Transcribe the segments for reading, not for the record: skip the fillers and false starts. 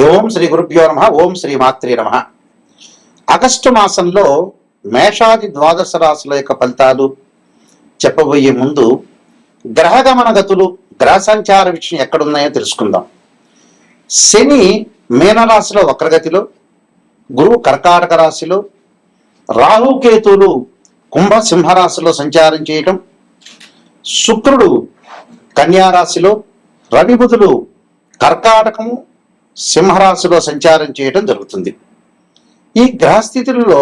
ఓం శ్రీ గురుభ్యో నమ. ఓం శ్రీ మాత్రే నమ. ఆగస్టు మాసంలో మేషాది ద్వాదశ రాశుల యొక్క ఫలితాలు చెప్పబోయే ముందు గ్రహగమన గతులు, గ్రహ సంచార విషయం ఎక్కడున్నాయో తెలుసుకుందాం. శని మీనరాశిలో వక్రగతిలో, గురువు కర్కాటక రాశిలో, రాహుకేతువులు కుంభ సింహరాశిలో సంచారం చేయటం, శుక్రుడు కన్యారాశిలో, రవి బుధులు కర్కాటకము సింహరాశిలో సంచారం చేయడం జరుగుతుంది. ఈ గ్రహస్థితులలో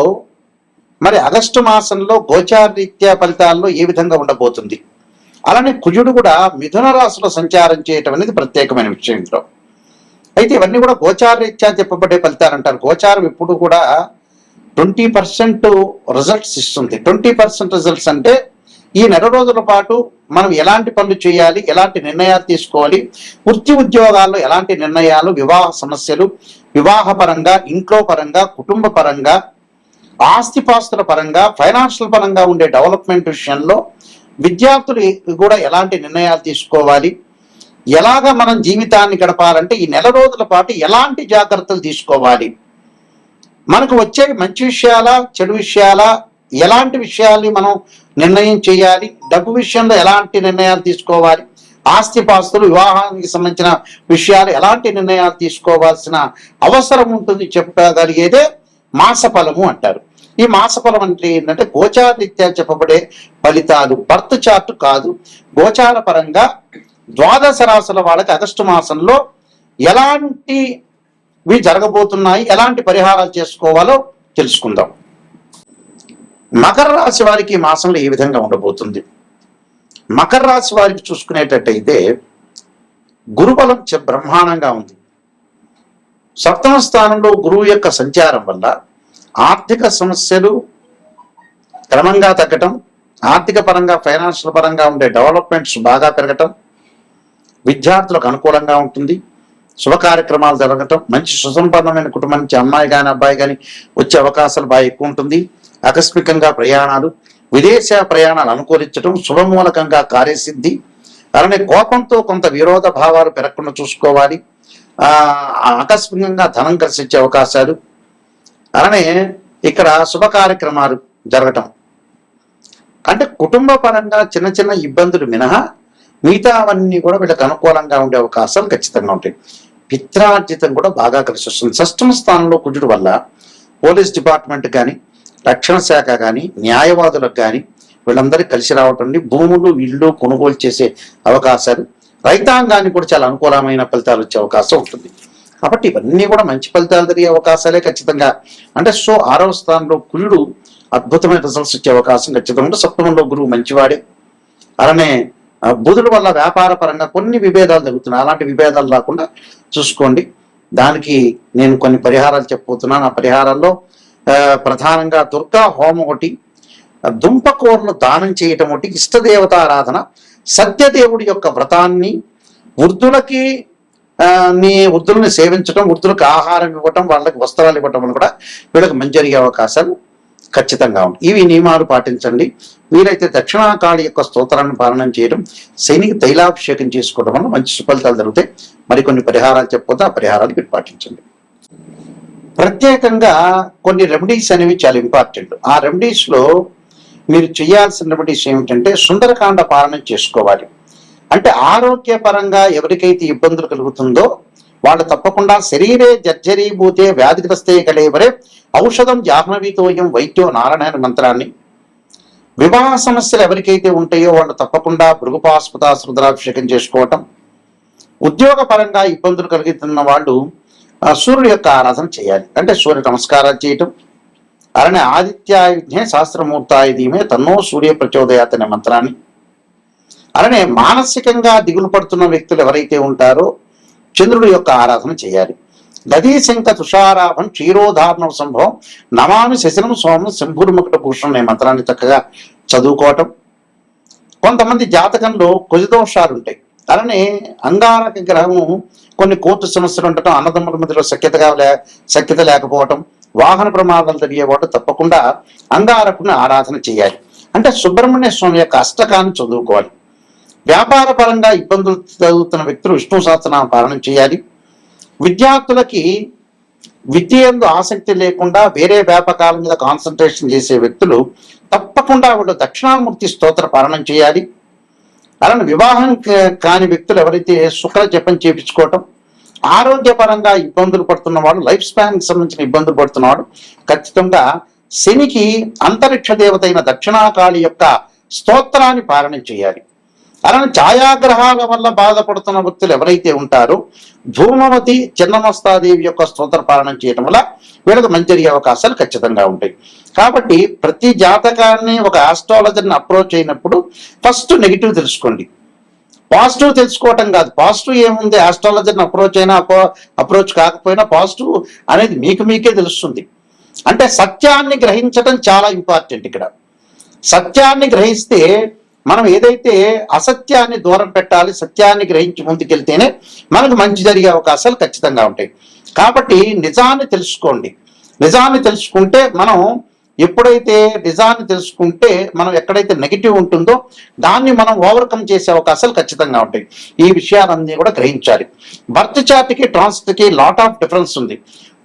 మరి ఆగస్టు మాసంలో గోచార రీత్యా ఫలితాల్లో ఏ విధంగా ఉండబోతుంది, అలానే కుజుడు కూడా మిథున రాశిలో సంచారం చేయటం అనేది ప్రత్యేకమైన విషయం. ఇంట్లో అయితే ఇవన్నీ కూడా గోచార రీత్యా చెప్పబడే ఫలితాలు అంటారు. గోచారం ఎప్పుడు కూడా 20% రిజల్ట్స్ ఇస్తుంది. 20% రిజల్ట్స్ అంటే ఈ నెల రోజుల పాటు మనం ఎలాంటి పనులు చేయాలి, ఎలాంటి నిర్ణయాలు తీసుకోవాలి, వృత్తి ఉద్యోగాల్లో ఎలాంటి నిర్ణయాలు, వివాహ సమస్యలు, వివాహ పరంగా, ఇంట్లో పరంగా, కుటుంబ పరంగా, ఆస్తిపాస్తుల పరంగా, ఫైనాన్షియల్ పరంగా ఉండే డెవలప్మెంట్ విషయంలో విద్యార్థులు కూడా ఎలాంటి నిర్ణయాలు తీసుకోవాలి, ఎలాగ మనం జీవితాన్ని గడపాలంటే ఈ నెల రోజుల పాటు ఎలాంటి జాగ్రత్తలు తీసుకోవాలి, మనకు వచ్చే మంచి విషయాల, చెడు విషయాల, ఎలాంటి విషయాల్ని మనం నిర్ణయం చేయాలి, డబ్బు విషయంలో ఎలాంటి నిర్ణయాలు తీసుకోవాలి, ఆస్తిపాస్తులు, వివాహానికి సంబంధించిన విషయాలు ఎలాంటి నిర్ణయాలు తీసుకోవాల్సిన అవసరం ఉంటుంది చెప్పగలిగేదే మాసఫలము అంటారు. ఈ మాసఫలం అంటే ఏంటంటే గోచార రీత్యా చెప్పబడే ఫలితాలు, బర్త్ చార్ట్ కాదు. గోచార పరంగా ద్వాదశ రాశుల వాళ్ళకి ఆగస్టు మాసంలో ఎలాంటివి జరగబోతున్నాయి, ఎలాంటి పరిహారాలు చేసుకోవాలో తెలుసుకుందాం. మకర రాశి వారికి ఈ మాసంలో ఏ విధంగా ఉండబోతుంది? మకర రాశి వారికి చూసుకునేటట్టయితే గురుబలం బ్రహ్మాండంగా ఉంది. సప్తమ స్థానంలో గురువు యొక్క సంచారం వల్ల ఆర్థిక సమస్యలు క్రమంగా తగ్గటం, ఆర్థిక పరంగా, ఫైనాన్షియల్ పరంగా ఉండే డెవలప్మెంట్స్ బాగా పెరగటం, విద్యార్థులకు అనుకూలంగా ఉంటుంది, శుభ కార్యక్రమాలు జరగటం, మంచి సుసంపన్నమైన కుటుంబం నుంచి అమ్మాయి కానీ అబ్బాయి కానీ వచ్చే అవకాశాలు బాగా ఎక్కువ ఉంటుంది. ఆకస్మికంగా ప్రయాణాలు, విదేశ ప్రయాణాలు అనుకూలించడం, శుభమూలకంగా కార్యసిద్ధి, అలానే కోపంతో కొంత విరోధ భావాలు పెరగకుండా చూసుకోవాలి. ఆకస్మికంగా ధనం కలిసి వచ్చే అవకాశాలు, అలానే ఇక్కడ శుభ కార్యక్రమాలు జరగటం, అంటే కుటుంబ పరంగా చిన్న చిన్న ఇబ్బందులు మినహా మిగతావన్నీ కూడా వీళ్ళకి అనుకూలంగా ఉండే అవకాశాలు ఖచ్చితంగా ఉంటాయి. పిత్రార్జితం కూడా బాగా కలిసి వస్తుంది. షష్టమ స్థానంలో కుజుడు వల్ల పోలీస్ డిపార్ట్మెంట్ కానీ, రక్షణ శాఖ కానీ, న్యాయవాదులకు కానీ వీళ్ళందరికీ కలిసి రావటం, భూములు, ఇళ్ళు కొనుగోలు చేసే అవకాశాలు, రైతాంగానికి కూడా చాలా అనుకూలమైన ఫలితాలు వచ్చే అవకాశం ఉంటుంది. కాబట్టి ఇవన్నీ కూడా మంచి ఫలితాలు జరిగే అవకాశాలే ఖచ్చితంగా. అంటే ఆరవ స్థానంలో కుజుడు అద్భుతమైన రిజల్ట్స్ వచ్చే అవకాశం ఖచ్చితంగా ఉంటుంది. సప్తమంలో గురువు మంచివాడే. అలానే బుధుడు వల్ల వ్యాపార పరంగా కొన్ని విభేదాలు జరుగుతున్నాయి. అలాంటి విభేదాలు రాకుండా చూసుకోండి. దానికి నేను కొన్ని పరిహారాలు చెప్పబోతున్నాను. ఆ పరిహారాల్లో ప్రధానంగా దుర్గా హోమం ఒకటి, దుంపకూరలు దానం చేయటం ఒకటి, ఇష్టదేవతారాధన, సత్యదేవుడి యొక్క వ్రతాన్ని, వృద్ధుల్ని సేవించడం, వృద్ధులకు ఆహారం ఇవ్వటం, వాళ్ళకి వస్త్రాలు ఇవ్వటం అని కూడా వీళ్ళకి మంచి జరిగే అవకాశాలు ఖచ్చితంగా ఉంటాయి. ఇవి నియమాలు పాటించండి. వీలైతే దక్షిణాకాళి యొక్క స్తోత్రాన్ని పాలన చేయడం, శనికి తైలాభిషేకం చేసుకోవడం వల్ల మంచి సుఫలితాలు జరుగుతాయి. మరికొన్ని పరిహారాలు చెప్పకపోతే ఆ పరిహారాలు మీరు పాటించండి. ప్రత్యేకంగా కొన్ని రెమెడీస్ అనేవి చాలా ఇంపార్టెంట్. ఆ రెమెడీస్లో మీరు చేయాల్సిన రెమెడీస్ ఏమిటంటే సుందరకాండ పాలన చేసుకోవాలి. అంటే ఆరోగ్యపరంగా ఎవరికైతే ఇబ్బందులు కలుగుతుందో వాళ్ళు తప్పకుండా శరీరే జర్జరీభూతే వ్యాధిగ్రస్తే కలేవరే ఔషధం జాహ్నవీతోయం వైద్యో నారాయణ మంత్రాన్ని, వివాహ సమస్యలు ఎవరికైతే ఉంటాయో వాళ్ళు తప్పకుండా భృగుపాస్పద రుద్రాభిషేకం చేసుకోవటం, ఉద్యోగ పరంగా ఇబ్బందులు కలుగుతున్న వాళ్ళు సూర్యుడు యొక్క ఆరాధన చేయాలి. అంటే సూర్య నమస్కారాలు చేయటం, అలానే ఆదిత్యాయుధ్నే శాస్త్రమూర్తాయ ధీమే తన్నో సూర్య ప్రచోదయాత్ అనే మంత్రాన్ని, అలానే మానసికంగా దిగులు పడుతున్న వ్యక్తులు ఎవరైతే ఉంటారో చంద్రుడి యొక్క ఆరాధన చేయాలి. గదీశంక తుషారాభం క్షీరోధారణ సంభవం నమామి శశిరం సోమం శంభుర్ముకుట భూషణం అనే మంత్రాన్ని చక్కగా చదువుకోవటం. కొంతమంది జాతకంలో కుజదోషాలు ఉంటాయి. అలానే అంగారక గ్రహము కొన్ని కోర్టు సమస్యలు ఉండటం, అన్నదమ్ముల మధ్యలో సఖ్యత లేకపోవటం, వాహన ప్రమాదాలు జరిగేవాడు తప్పకుండా అంగారకుని ఆరాధన చేయాలి. అంటే సుబ్రహ్మణ్య స్వామి యొక్క అష్టకాన్ని చదువుకోవాలి. వ్యాపార పరంగా ఇబ్బందులు జరుగుతున్న వ్యక్తులు విష్ణు సహస్రనామ పారాయణం చేయాలి. విద్యార్థులకి విద్య యందు ఆసక్తి లేకుండా వేరే వ్యాపకాల మీద కాన్సన్ట్రేషన్ చేసే వ్యక్తులు తప్పకుండా వాళ్ళు దక్షిణామూర్తి స్తోత్ర పారాయణం చేయాలి. అలానే వివాహం కాని వ్యక్తులు ఎవరైతే శుక్ర జపం చేయించుకోవటం, ఆరోగ్యపరంగా ఇబ్బందులు పడుతున్నవాడు, లైఫ్ స్పాన్కి సంబంధించిన ఇబ్బందులు పడుతున్నవాడు ఖచ్చితంగా శనికి అంతరిక్ష దేవత అయిన దక్షిణాకాళి యొక్క స్తోత్రాన్ని పారాయణం చేయాలి. అలానే ఛాయాగ్రహాల వల్ల బాధపడుతున్న వ్యక్తులు ఎవరైతే ఉంటారో ధూమవతి చిన్నమస్తాదేవి యొక్క స్తోత్ర పారాయణం చేయడం వల్ల వీళ్ళకి మంచి జరిగే అవకాశాలు ఖచ్చితంగా ఉంటాయి. కాబట్టి ప్రతి జాతకాన్ని ఒక ఆస్ట్రాలజర్ని అప్రోచ్ అయినప్పుడు ఫస్ట్ నెగిటివ్ తెలుసుకోండి, పాజిటివ్ తెలుసుకోవటం కాదు. పాజిటివ్ ఏముంది, ఆస్ట్రాలజర్ని అప్రోచ్ అయినా అప్రోచ్ కాకపోయినా పాజిటివ్ అనేది మీకే తెలుస్తుంది. అంటే సత్యాన్ని గ్రహించడం చాలా ఇంపార్టెంట్. ఇక్కడ సత్యాన్ని గ్రహిస్తే మనం ఏదైతే అసత్యాన్ని దూరం పెట్టాలి, సత్యాన్ని గ్రహించి ముందుకెళ్తేనే మనకు మంచి జరిగే అవకాశాలు ఖచ్చితంగా ఉంటాయి. కాబట్టి నిజాన్ని తెలుసుకోండి. నిజాన్ని తెలుసుకుంటే మనం ఎప్పుడైతే నిజాన్ని తెలుసుకుంటే మనం ఎక్కడైతే నెగిటివ్ ఉంటుందో దాన్ని మనం ఓవర్కమ్ చేసే అవకాశాలు ఖచ్చితంగా ఉంటాయి. ఈ విషయాలన్నీ కూడా గ్రహించాలి. బర్త్ చార్ట్కి ట్రాన్సిట్కి లాట్ ఆఫ్ డిఫరెన్స్ ఉంది.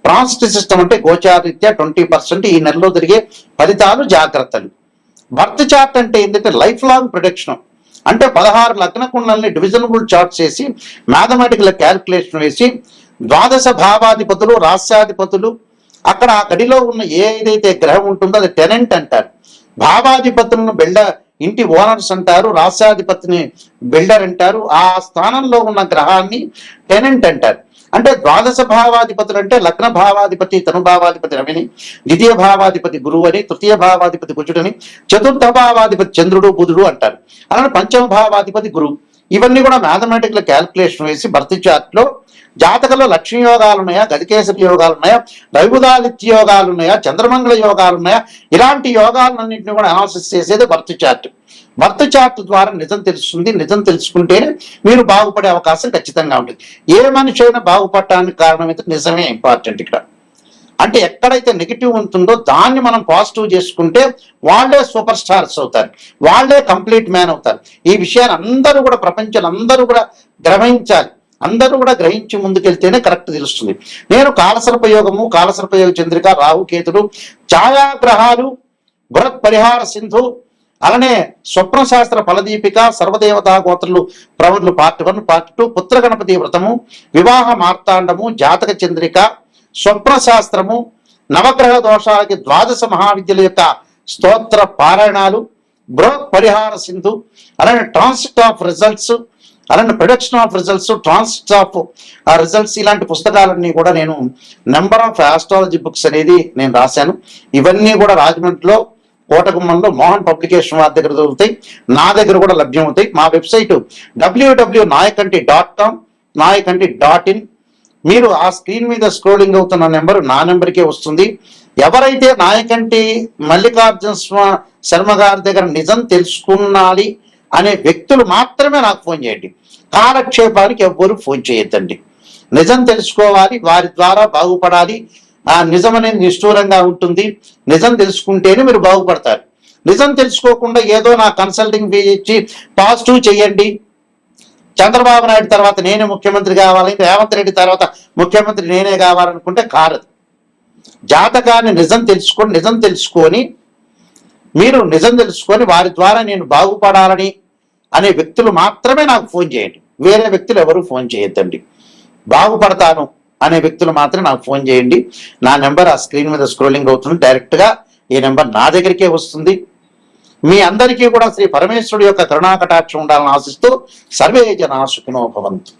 ట్రాన్సిట్ సిస్టమ్ అంటే గోచారీత్యా 20% ఈ నెలలో జరిగే ఫలితాలు, జాగ్రత్తలు. బర్త్ చార్ట్ అంటే ఏంటంటే లైఫ్ లాంగ్ ప్రొడక్షన్. అంటే 16 లగ్న కుండల్ని డివిజనబుల్ చార్ట్స్ వేసి మ్యాథమెటికల్ క్యాల్కులేషన్ వేసి ద్వాదశ భావాధిపతులు, రాస్యాధిపతులు, అక్కడ ఆ గడిలో ఉన్న ఏదైతే గ్రహం ఉంటుందో అది టెనెంట్ అంటారు. భావాధిపతులను ఇంటి ఓనర్స్ అంటారు, రాస్యాధిపతిని బిల్డర్ అంటారు. ఆ స్థానంలో ఉన్న గ్రహాన్ని టెనెంట్ అంటారు. అంటే ద్వాదశ భావాధిపతులు అంటే లగ్న భావాధిపతి తనుభావాధిపతి రవిని, ద్వితీయ భావాధిపతి గురువు అని, తృతీయ భావాధిపతి కుజుడని, చతుర్థ భావాధిపతి చంద్రుడు బుధుడు అంటారు. అలానే పంచమ భావాధిపతి గురువు. ఇవన్నీ కూడా మ్యాథమెటికల్ క్యాల్కులేషన్ వేసి బర్త్ చార్ట్లో జాతకంలో లక్ష్మీ యోగాలు ఉన్నాయా, గజకేసరి యోగాలు ఉన్నాయా, రవిబుధాదిత్య యోగాలు ఉన్నాయా, చంద్రమంగళ యోగాలు ఉన్నాయా, ఇలాంటి యోగాలన్నింటినీ కూడా అనాలిసిస్ చేసేది బర్త్ చార్ట్. బర్త్ చార్ట్ ద్వారా నిజం తెలుస్తుంది. నిజం తెలుసుకుంటేనే మీరు బాగుపడే అవకాశం ఖచ్చితంగా ఉంటుంది. ఏ మనిషి అయినా బాగుపడటానికి కారణం అయితే నిజమే ఇంపార్టెంట్ ఇక్కడ. అంటే ఎక్కడైతే నెగిటివ్ ఉంటుందో దాన్ని మనం పాజిటివ్ చేసుకుంటే వాళ్ళే సూపర్ స్టార్స్ అవుతారు, వాళ్ళే కంప్లీట్ మ్యాన్ అవుతారు. ఈ విషయాన్ని అందరూ కూడా ప్రపంచంలో అందరూ కూడా గ్రహించాలి. అందరూ కూడా గ్రహించి ముందుకెళ్తేనే కరెక్ట్ తెలుస్తుంది. నేను కాలసర్పయోగము, కాలసర్పయోగ చంద్రిక, రాహుకేతుడు, ఛాయాగ్రహాలు, బృహత్ పరిహార సింధు, అలానే స్వప్నశాస్త్ర ఫలదీపిక, సర్వదేవతా గోత్రులు ప్రవరులు పార్ట్ 1, పార్ట్ 2, పుత్ర గణపతి వ్రతము, వివాహ మార్తాండము, జాతక చంద్రిక, స్వప్నశాస్త్రము, నవగ్రహ దోషాలకి ద్వాదశ మహావిద్యల యొక్క స్తోత్ర పారాయణాలు, బృహత్ పరిహార సింధు, అలానే ట్రాన్సిట్ ఆఫ్ రిజల్ట్స్, అలానే production of results, transit of results, ఇలాంటి పుస్తకాలన్నీ కూడా నేను నెంబర్ ఆఫ్ ఆస్ట్రాలజీ బుక్స్ అనేది నేను రాశాను. ఇవన్నీ కూడా రాజమండ్రిలో కోటగుమ్మంలో మోహన్ పబ్లికేషన్ వారి దగ్గర దొరుకుతాయి, నా దగ్గర కూడా లభ్యమవుతాయి. మా వెబ్సైట్ www.nayakanti.com, nayakanti.in. మీరు ఆ స్క్రీన్ మీద స్క్రోలింగ్ అవుతున్న నెంబర్ నా నెంబర్కే వస్తుంది. ఎవరైతే నాయకంటి మల్లికార్జున శర్మ గారి దగ్గర నిజం తెలుసుకున్నాలి అనే వ్యక్తులు మాత్రమే నాకు ఫోన్ చేయండి. కాలక్షేపానికి ఎవ్వరూ ఫోన్ చేయొద్దండి. నిజం తెలుసుకోవాలి, వారి ద్వారా బాగుపడాలి. ఆ నిజం అనేది నిష్ఠూరంగా ఉంటుంది. నిజం తెలుసుకుంటేనే మీరు బాగుపడతారు. నిజం తెలుసుకోకుండా ఏదో నా కన్సల్టింగ్ ఫీ ఇచ్చి పాజిటివ్ చేయండి, చంద్రబాబు నాయుడు తర్వాత నేనే ముఖ్యమంత్రి కావాలి, రేవంత్ రెడ్డి తర్వాత ముఖ్యమంత్రి నేనే కావాలనుకుంటే కారదు. జాతకాన్ని నిజం తెలుసుకొని మీరు నిజం తెలుసుకొని వారి ద్వారా నేను బాగుపడాలని అనే వ్యక్తులు మాత్రమే నాకు ఫోన్ చేయండి. వేరే వ్యక్తులు ఎవరు ఫోన్ చేయొద్దండి. బాగుపడతాను అనే వ్యక్తులు మాత్రం నాకు ఫోన్ చేయండి. నా నెంబర్ ఆ స్క్రీన్ మీద స్క్రోలింగ్ అవుతుంది. డైరెక్ట్గా ఈ నెంబర్ నా దగ్గరికే వస్తుంది. మీ అందరికీ కూడా శ్రీ పరమేశ్వరుడు యొక్క కరుణాకటాక్షం ఉండాలని ఆశిస్తూ సర్వే జనా సుఖినో భవంతు.